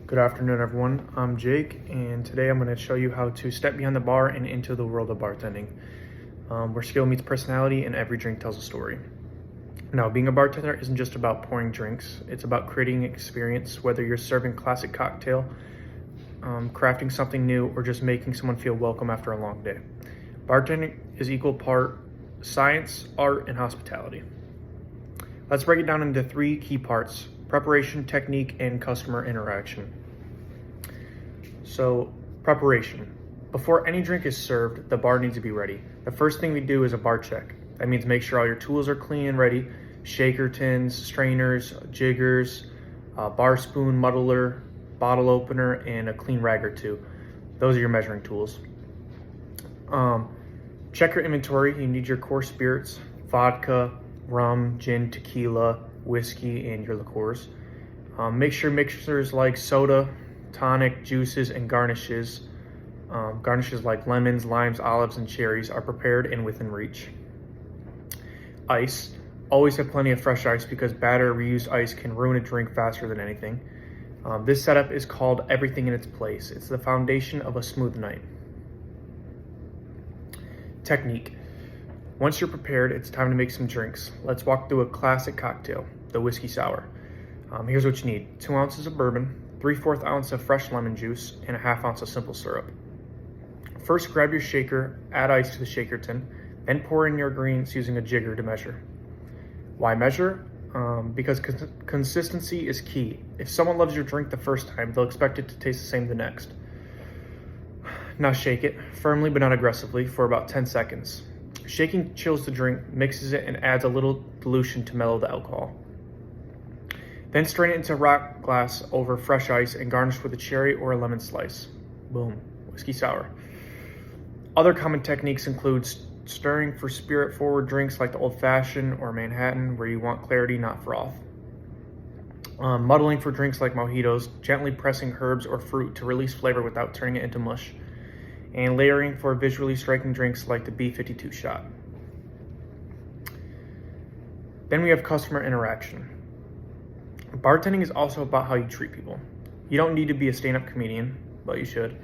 Good afternoon, everyone. I'm Jake, and today I'm going to show you how to step behind the bar and into the world of bartending, where skill meets personality and every drink tells a story. Now, being a bartender isn't just about pouring drinks, it's about creating an experience, whether you're serving a classic cocktail, crafting something new, or just making someone feel welcome after a long day. Bartending is equal part science, art, and hospitality. Let's break it down into three key parts: preparation, technique, and customer interaction. So, preparation. Before any drink is served, the bar needs to be ready. The first thing we do is a bar check. That means make sure all your tools are clean and ready: shaker tins, strainers, jiggers, bar spoon, muddler, bottle opener, and a clean rag or two. Those are your measuring tools. Check your inventory. You need your core spirits: vodka, rum, gin, tequila, whiskey, and your liqueurs. Make sure mixers like soda, tonic, juices, and garnishes like lemons, limes, olives, and cherries are prepared and within reach. Ice. Always have plenty of fresh ice because bad or reused ice can ruin a drink faster than anything. This setup is called everything in its place. It's the foundation of a smooth night. Technique. Once you're prepared, it's time to make some drinks. Let's walk through a classic cocktail, the whiskey sour. Here's what you need: 2 ounces of bourbon, 3/4 ounce of fresh lemon juice, and a 1/2 ounce of simple syrup. First, grab your shaker, add ice to the shaker tin, then pour in your ingredients using a jigger to measure. Why measure? Because consistency is key. If someone loves your drink the first time, they'll expect it to taste the same the next. Now shake it, firmly but not aggressively, for about 10 seconds. Shaking chills the drink, mixes it, and adds a little dilution to mellow the alcohol. Then strain it into a rock glass over fresh ice and garnish with a cherry or a lemon slice. Boom, whiskey sour. Other common techniques include stirring for spirit-forward drinks like the Old Fashioned or Manhattan, where you want clarity, not froth. Muddling for drinks like mojitos, gently pressing herbs or fruit to release flavor without turning it into mush. And layering for visually striking drinks like the B52 shot. Then we have customer interaction. Bartending is also about how you treat people. You don't need to be a stand-up comedian, but you should.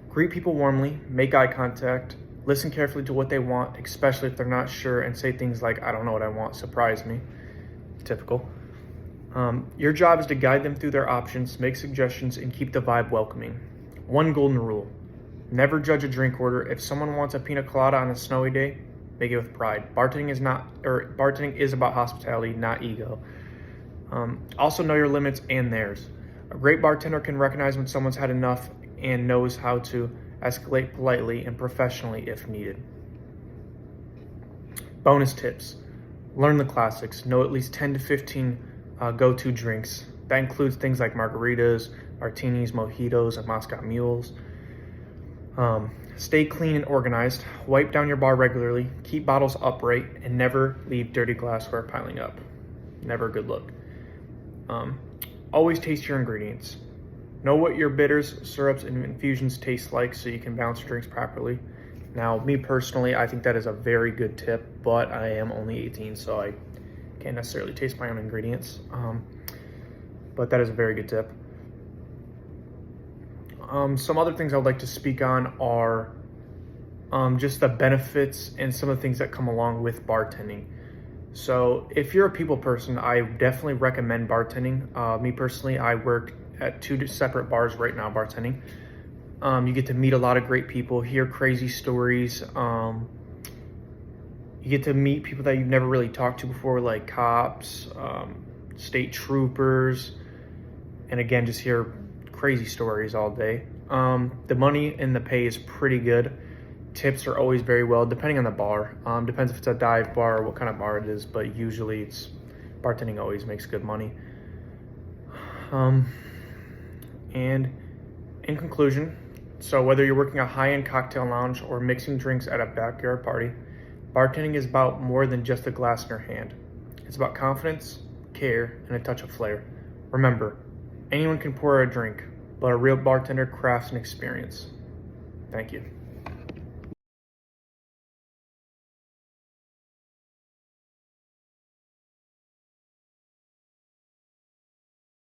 Greet people warmly, make eye contact, listen carefully to what they want, especially if they're not sure, and say things like, "I don't know what I want, surprise me." Typical. Your job is to guide them through their options, make suggestions, and keep the vibe welcoming. One golden rule: never judge a drink order. If someone wants a pina colada on a snowy day, make it with pride. Bartending is about hospitality, not ego. Also know your limits and theirs. A great bartender can recognize when someone's had enough and knows how to escalate politely and professionally if needed. Bonus tips: learn the classics. Know at least 10 to 15 go-to drinks. That includes things like margaritas, martinis, mojitos, and Moscow mules. Stay clean and organized. Wipe down your bar regularly. Keep bottles upright and never leave dirty glassware piling up. Never a good look. Always taste your ingredients. Know what your bitters, syrups, and infusions taste like so you can balance your drinks properly. Now, me personally, I think that is a very good tip, but I am only 18, so I can't necessarily taste my own ingredients. But that is a very good tip. Some other things I would like to speak on are just the benefits and some of the things that come along with bartending. So if you're a people person, I definitely recommend bartending. Me personally, I work at 2 separate bars right now bartending. You get to meet a lot of great people, hear crazy stories. You get to meet people that you've never really talked to before, like cops, state troopers, and again, just hear crazy stories all day. The money and the pay is pretty good. Tips are always very well, depending on the bar. Depends if it's a dive bar or what kind of bar it is, but usually bartending always makes good money. And in conclusion, so whether you're working a high-end cocktail lounge or mixing drinks at a backyard party, bartending is about more than just a glass in your hand. It's about confidence, care, and a touch of flair. Remember, anyone can pour a drink, but a real bartender crafts an experience. Thank you.